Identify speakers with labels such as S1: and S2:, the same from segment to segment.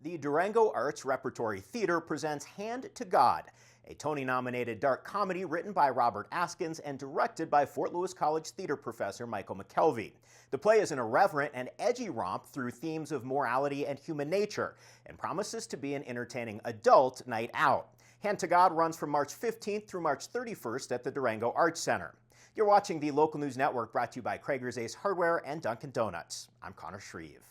S1: The Durango Arts Repertory Theatre presents Hand to God, a Tony-nominated dark comedy written by Robert Askins and directed by Fort Lewis College theater professor Michael McKelvey. The play is an irreverent and edgy romp through themes of morality and human nature and promises to be an entertaining adult night out. Hand to God runs from March 15th through March 31st at the Durango Arts Center. You're watching the Local News Network, brought to you by Krager's Ace Hardware and Dunkin' Donuts. I'm Connor Shreve.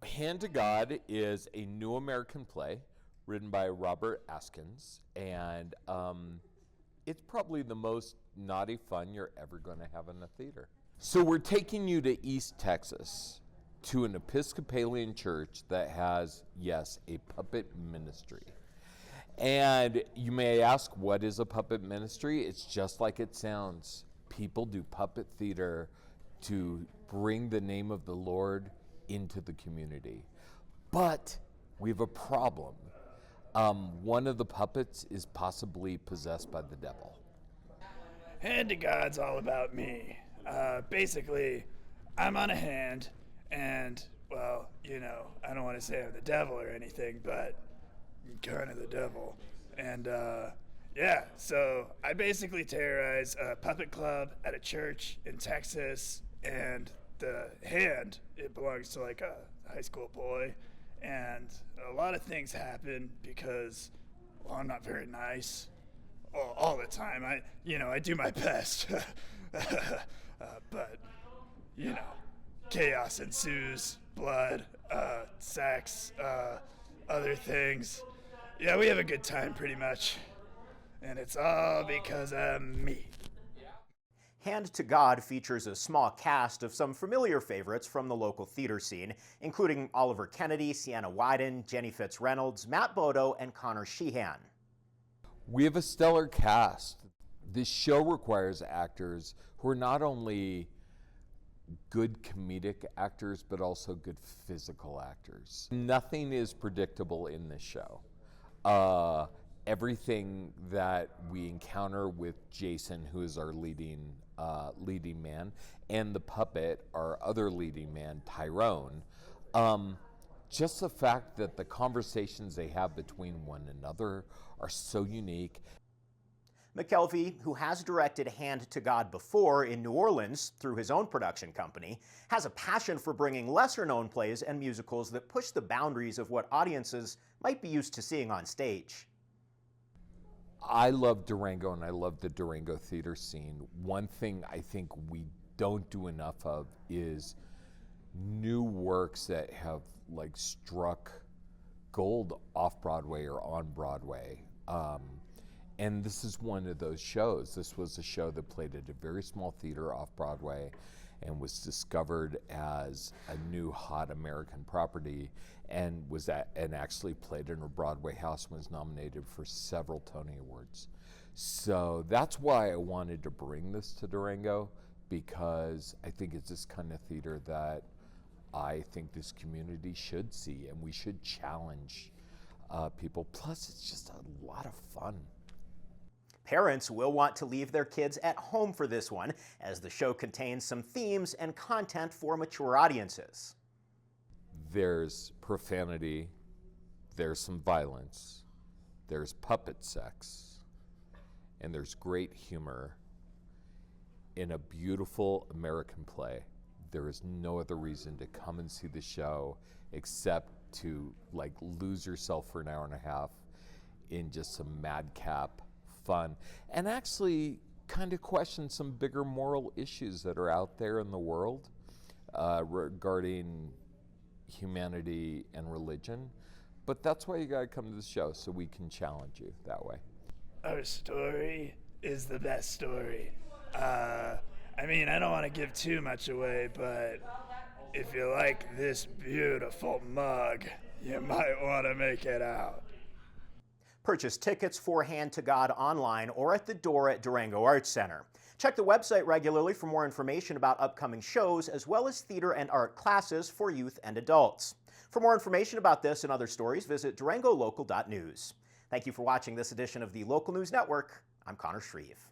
S2: Hand to God is a new American play written by Robert Askins, and it's probably the most naughty fun you're ever going to have in a theater. So we're taking you to East Texas, to an Episcopalian church that has, yes, a puppet ministry. And you may ask, what is a puppet ministry? It's just like it sounds. People do puppet theater to bring the name of the Lord into the community. But we have a problem. One of the puppets is possibly possessed by the devil.
S3: Hand to God's all about me. Basically, I'm on a hand, and, well, you know, I don't want to say I'm the devil or anything, but I'm kind of the devil. And, yeah, so I basically terrorize a puppet club at a church in Texas, and the hand, it belongs to like a high school boy, and a lot of things happen because, well, I'm not very nice all the time. I do my best, but, you know, chaos ensues, blood, sex, other things. Yeah, we have a good time pretty much, and it's all because of me.
S1: Hand to God features a small cast of some familiar favorites from the local theater scene, including Oliver Kennedy, Sienna Wyden, Jenny Fitzreynolds, Matt Bodo, and Connor Sheehan.
S2: We have a stellar cast. This show requires actors who are not only good comedic actors, but also good physical actors. Nothing is predictable in this show. Everything that we encounter with Jason, who is our leading man, and the puppet, our other leading man, Tyrone, just the fact that the conversations they have between one another are so unique.
S1: McKelvey, who has directed Hand to God before in New Orleans through his own production company, has a passion for bringing lesser-known plays and musicals that push the boundaries of what audiences might be used to seeing on stage.
S2: I love Durango, and I love the Durango theater scene. One thing I think we don't do enough of is new works that have like struck gold off Broadway or on Broadway. And this is one of those shows. This was a show that played at a very small theater off Broadway and was discovered as a new hot American property, and actually played in a Broadway house and was nominated for several Tony Awards. So that's why I wanted to bring this to Durango, because I think it's this kind of theater that I think this community should see, and we should challenge people. Plus, it's just a lot of fun.
S1: Parents will want to leave their kids at home for this one, as the show contains some themes and content for mature audiences.
S2: There's profanity, there's some violence, there's puppet sex, and there's great humor in a beautiful American play. There is no other reason to come and see the show except to like lose yourself for an hour and a half in just some madcap fun, and actually kind of question some bigger moral issues that are out there in the world regarding humanity and religion. But that's why you gotta come to the show, so we can challenge you that way.
S3: Our story is the best story. I don't want to give too much away, but if you like this beautiful mug, you might want to make it out.
S1: Purchase tickets for Hand to God online or at the door at Durango Arts Center. Check the website regularly for more information about upcoming shows, as well as theater and art classes for youth and adults. For more information about this and other stories, visit durangolocal.news. Thank you for watching this edition of the Local News Network. I'm Connor Shreve.